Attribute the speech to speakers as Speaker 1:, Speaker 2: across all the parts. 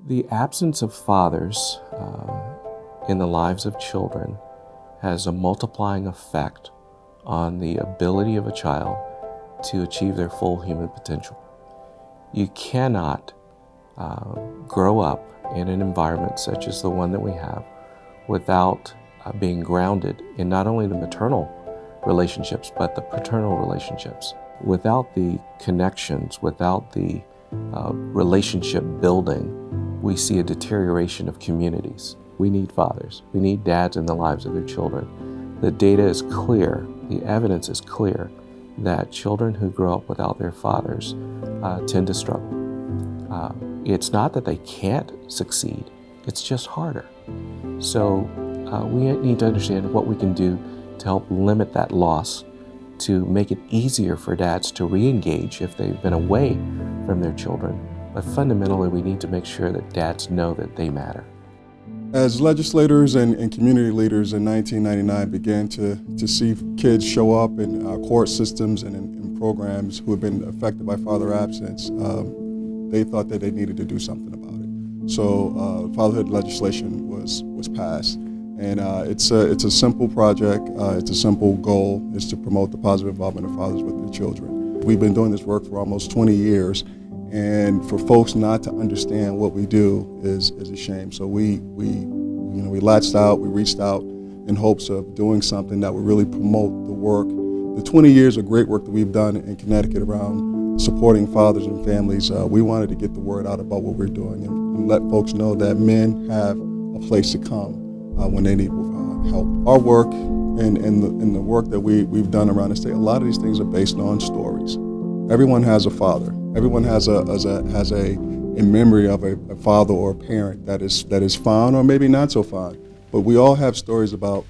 Speaker 1: The absence of fathers in the lives of children has a multiplying effect on the ability of a child to achieve their full human potential. You cannot grow up in an environment such as the one that we have without being grounded in not only the maternal relationships, but the paternal relationships. Without the connections, without the relationship building, we see a deterioration of communities. We need fathers. We need dads in the lives of their children. The data is clear, the evidence is clear that children who grow up without their fathers tend to struggle. It's not that they can't succeed, it's just harder. So we need to understand what we can do to help limit that loss, to make it easier for dads to re-engage if they've been away from their children. But fundamentally, we need to make sure that dads know that they matter.
Speaker 2: As legislators and community leaders in 1999 began to see kids show up in court systems and in programs who have been affected by father absence, they thought that they needed to do something about it. So fatherhood legislation was passed. And it's a simple project, it's a simple goal, is to promote the positive involvement of fathers with their children. We've been doing this work for almost 20 years, and for folks not to understand what we do is a shame. So we latched out, we reached out in hopes of doing something that would really promote the work, the 20 years of great work that we've done in Connecticut around supporting fathers and families. We wanted to get the word out about what we're doing and let folks know that men have a place to come when they need help. Our work and the work that we've done around the state, a lot of these things are based on stories. Everyone has a father. Everyone has a memory of a father or a parent that is fond or maybe not so fond. But we all have stories about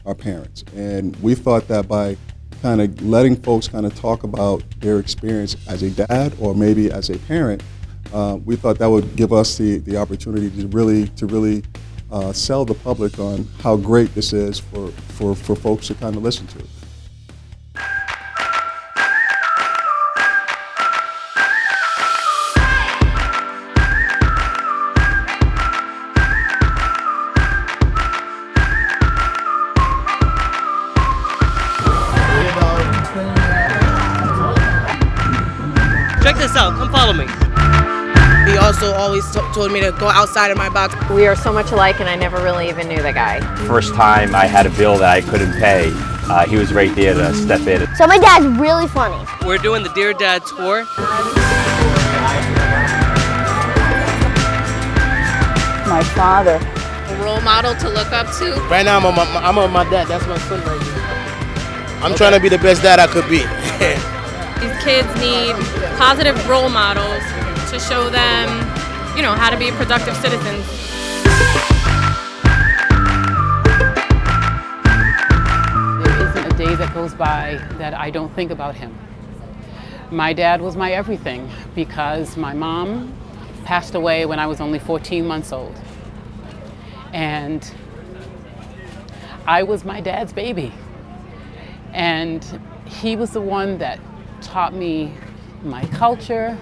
Speaker 2: our parents. And we thought that by kind of letting folks kind of talk about their experience as a dad or maybe as a parent, we thought that would give us the opportunity to really sell the public on how great this is for folks to kind of listen to.
Speaker 3: Check this out, come follow me. He also always told me to go outside of my box.
Speaker 4: We are so much alike, and I never really even knew the guy.
Speaker 5: First time I had a bill that I couldn't pay, he was right there to step in.
Speaker 6: So my dad's really funny.
Speaker 3: We're doing the Dear Dad tour.
Speaker 7: My father.
Speaker 8: A role model to look up to.
Speaker 9: Right now I'm on my dad, that's my son right here. I'm trying to be the best dad I could be.
Speaker 8: These kids need positive role models to show them, how to be productive citizens.
Speaker 7: There isn't a day that goes by that I don't think about him. My dad was my everything because my mom passed away when I was only 14 months old. And I was my dad's baby. And he was the one that taught me my culture.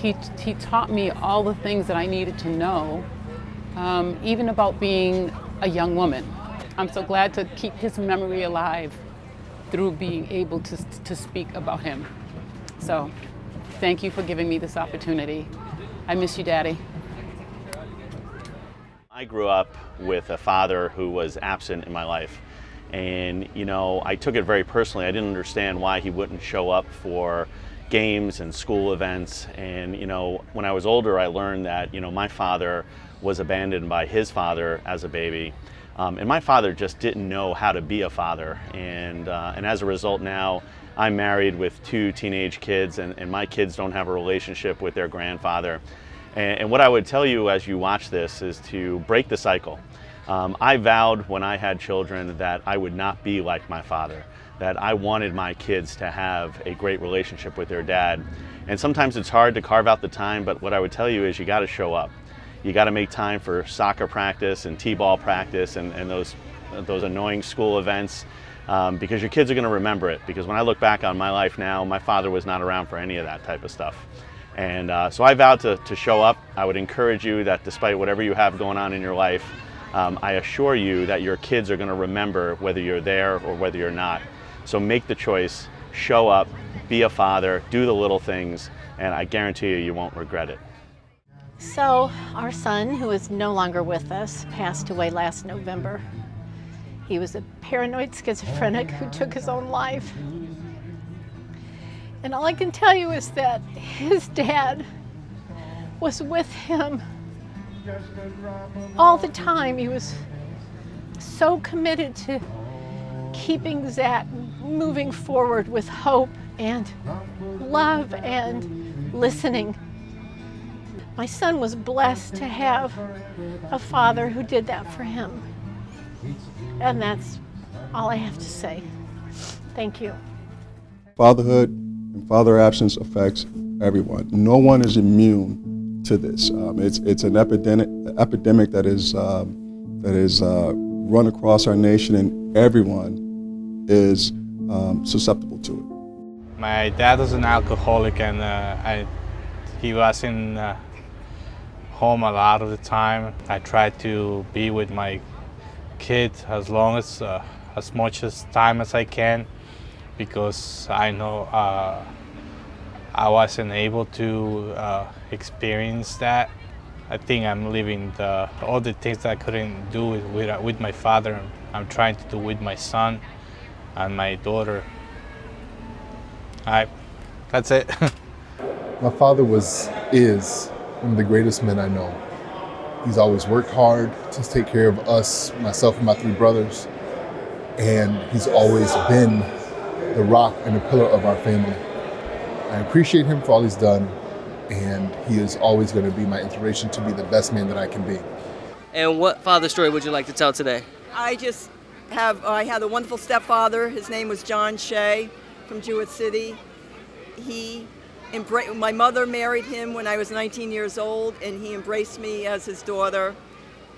Speaker 7: He taught me all the things that I needed to know, even about being a young woman. I'm so glad to keep his memory alive through being able to speak about him. So, thank you for giving me this opportunity. I miss you, Daddy.
Speaker 5: I grew up with a father who was absent in my life. And, I took it very personally. I didn't understand why he wouldn't show up for games and school events. And, when I was older, I learned that, my father was abandoned by his father as a baby. And my father just didn't know how to be a father. And as a result now, I'm married with 2 teenage kids, and my kids don't have a relationship with their grandfather. And what I would tell you as you watch this is to break the cycle. I vowed when I had children that I would not be like my father, that I wanted my kids to have a great relationship with their dad. And sometimes it's hard to carve out the time, but what I would tell you is you got to show up. You got to make time for soccer practice and t-ball practice and those annoying school events, because your kids are going to remember it. Because when I look back on my life now, my father was not around for any of that type of stuff. And so I vowed to show up. I would encourage you that despite whatever you have going on in your life, I assure you that your kids are going to remember whether you're there or whether you're not. So make the choice, show up, be a father, do the little things, and I guarantee you, you won't regret it.
Speaker 6: So our son, who is no longer with us, passed away last November. He was a paranoid schizophrenic who took his own life. And all I can tell you is that his dad was with him all the time. He was so committed to keeping Zach moving forward with hope and love and listening. My son was blessed to have a father who did that for him. And that's all I have to say. Thank you.
Speaker 2: Fatherhood and father absence affects everyone. No one is immune to this. It's an epidemic that is run across our nation, and everyone is susceptible to it.
Speaker 10: My dad was an alcoholic, and he was in home a lot of the time. I tried to be with my kids as much time as I can, because I know I wasn't able to experience that. I think I'm living all the things that I couldn't do with my father. I'm trying to do with my son and my daughter. That's it.
Speaker 11: My father is one of the greatest men I know. He's always worked hard to take care of us, myself and my 3 brothers, and he's always been the rock and the pillar of our family. I appreciate him for all he's done, and he is always going to be my inspiration to be the best man that I can be.
Speaker 12: And what father story would you like to tell today?
Speaker 13: I had a wonderful stepfather. His name was John Shea from Jewett City. My mother married him when I was 19 years old, and he embraced me as his daughter.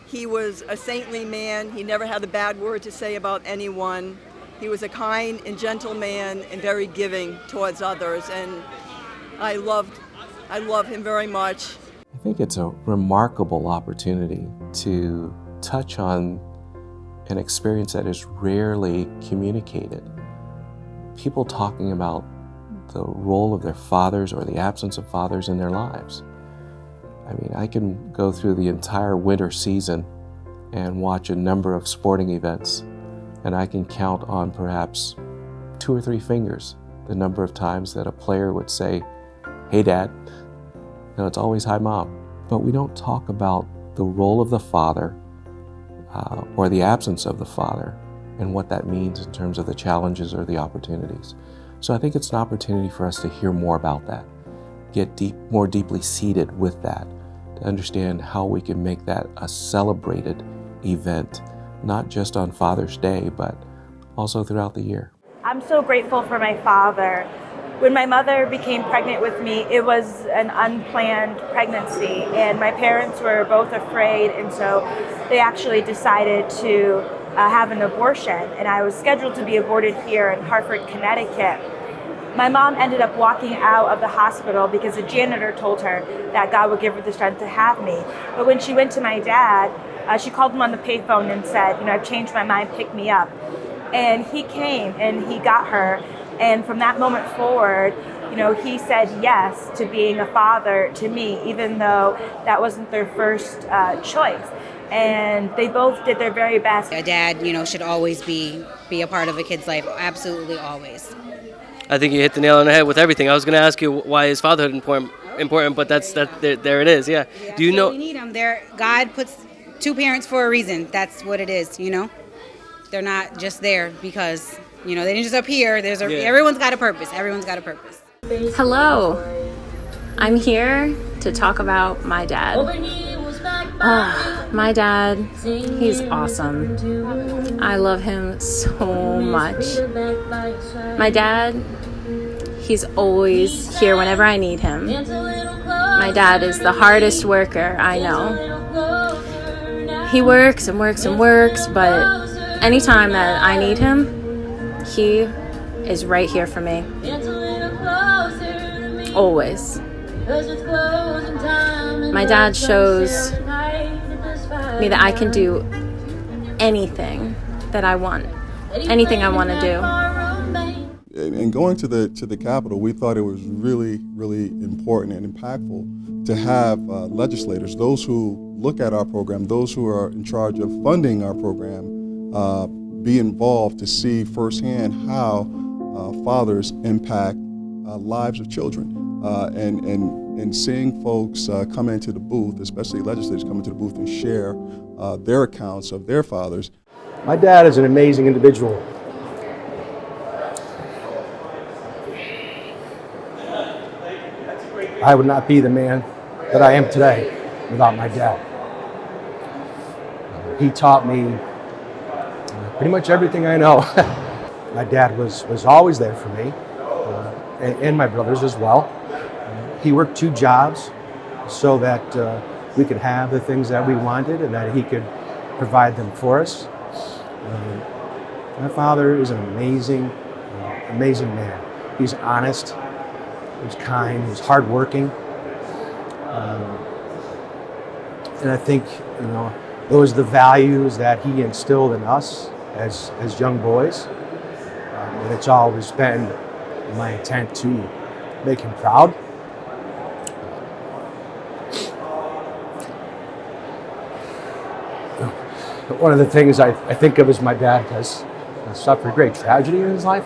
Speaker 13: He was a saintly man. He never had a bad word to say about anyone. He was a kind and gentle man and very giving towards others, and I love him very much.
Speaker 1: I think it's a remarkable opportunity to touch on an experience that is rarely communicated. People talking about the role of their fathers or the absence of fathers in their lives. I mean, I can go through the entire winter season and watch a number of sporting events, and I can count on perhaps 2 or 3 fingers the number of times that a player would say, "Hey, Dad." You know, it's always "Hi, Mom." But we don't talk about the role of the father or the absence of the father and what that means in terms of the challenges or the opportunities. So I think it's an opportunity for us to hear more about that, get more deeply seated with that, to understand how we can make that a celebrated event, not just on Father's Day, but also throughout the year.
Speaker 14: I'm so grateful for my father. When my mother became pregnant with me, it was an unplanned pregnancy, and my parents were both afraid, and so they actually decided to have an abortion, and I was scheduled to be aborted here in Hartford, Connecticut. My mom ended up walking out of the hospital because the janitor told her that God would give her the strength to have me. But when she went to my dad, she called him on the payphone and said, "I've changed my mind, pick me up." And he came and he got her. And from that moment forward, he said yes to being a father to me, even though that wasn't their first choice. And they both did their very best.
Speaker 15: A dad, should always be a part of a kid's life, absolutely always.
Speaker 12: I think you hit the nail on the head with everything. I was going to ask you why is fatherhood important, but there it is. Yeah. Do you know?
Speaker 15: We need them. God puts 2 parents for a reason. That's what it is. They're not just there because they didn't just appear. Everyone's got a purpose. Everyone's got a purpose.
Speaker 4: Hello. I'm here to talk about my dad. My dad, he's awesome. I love him so much. My dad, he's always here whenever I need him. My dad is the hardest worker I know. He works and works and works, but anytime that I need him, he is right here for me. Always. My dad shows me that I can do anything that I want, anything I want to do.
Speaker 2: And going to the Capitol, we thought it was really, really important and impactful to have legislators, those who look at our program, those who are in charge of funding our program, be involved to see firsthand how fathers impact lives of children. And seeing folks come into the booth, especially legislators come into the booth and share their accounts of their fathers.
Speaker 16: My dad is an amazing individual. I would not be the man that I am today without my dad. He taught me pretty much everything I know. My dad was always there for me, and my brothers as well. He worked 2 jobs so that we could have the things that we wanted and that he could provide them for us. My father is an amazing man. He's honest, he's kind, he's hardworking. And I think, those are the values that he instilled in us as young boys. And it's always been my intent to make him proud. One of the things I think of is my dad has suffered great tragedy in his life.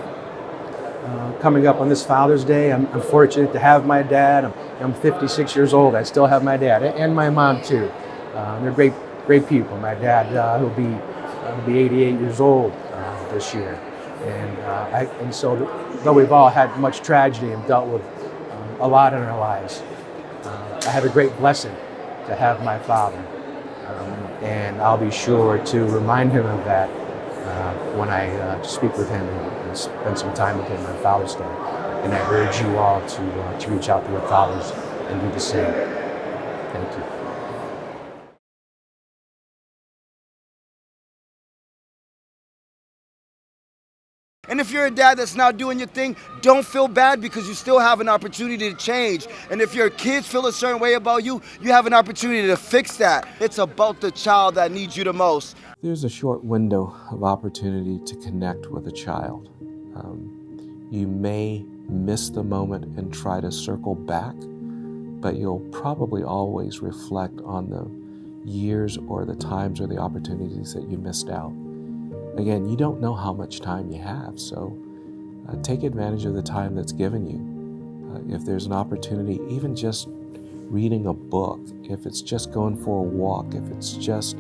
Speaker 16: Coming up on this Father's Day, I'm fortunate to have my dad. I'm 56 years old. I still have my dad and my mom too. They're great people. My dad, he'll be 88 years old this year, and so though we've all had much tragedy and dealt with a lot in our lives, I have a great blessing to have my father, and I'll be sure to remind him of that when I speak with him and spend some time with him on Father's Day. And I urge you all to reach out to your fathers and do the same. Thank you.
Speaker 17: And if you're a dad that's not doing your thing, don't feel bad because you still have an opportunity to change. And if your kids feel a certain way about you, you have an opportunity to fix that. It's about the child that needs you the most.
Speaker 1: There's a short window of opportunity to connect with a child. You may miss the moment and try to circle back, but you'll probably always reflect on the years or the times or the opportunities that you missed out. Again, you don't know how much time you have, so take advantage of the time that's given you. If there's an opportunity, even just reading a book, if it's just going for a walk, if it's just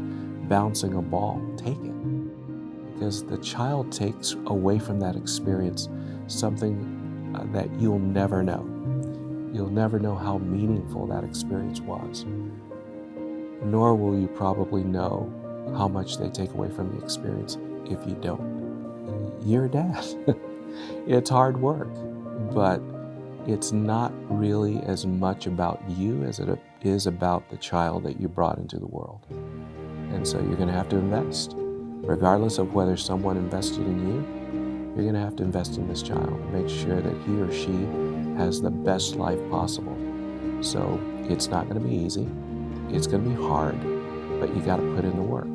Speaker 1: bouncing a ball, take it. Because the child takes away from that experience something that you'll never know. You'll never know how meaningful that experience was. Nor will you probably know how much they take away from the experience if you don't. You're a dad. It's hard work, but it's not really as much about you as it is about the child that you brought into the world. And so you're going to have to invest. Regardless of whether someone invested in you, you're going to have to invest in this child. Make sure that he or she has the best life possible. So it's not going to be easy. It's going to be hard, but you got to put in the work.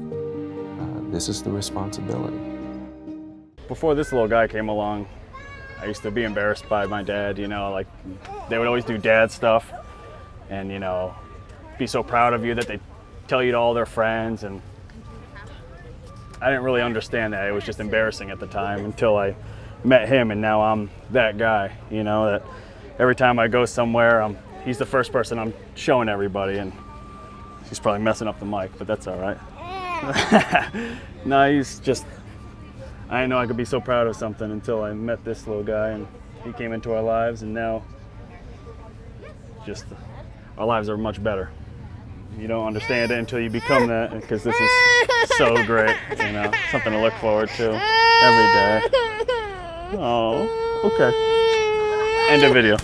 Speaker 1: This is the responsibility.
Speaker 18: Before this little guy came along, I used to be embarrassed by my dad, like they would always do dad stuff and, be so proud of you that they tell you to all their friends, and I didn't really understand that. It was just embarrassing at the time until I met him, and now I'm that guy, that every time I go somewhere, he's the first person I'm showing everybody, and he's probably messing up the mic, but that's all right. No, he's just, I didn't know I could be so proud of something until I met this little guy, and he came into our lives, and now just our lives are much better. You don't understand it until you become that, because this is so great, something to look forward to every day. Oh, okay. End of video.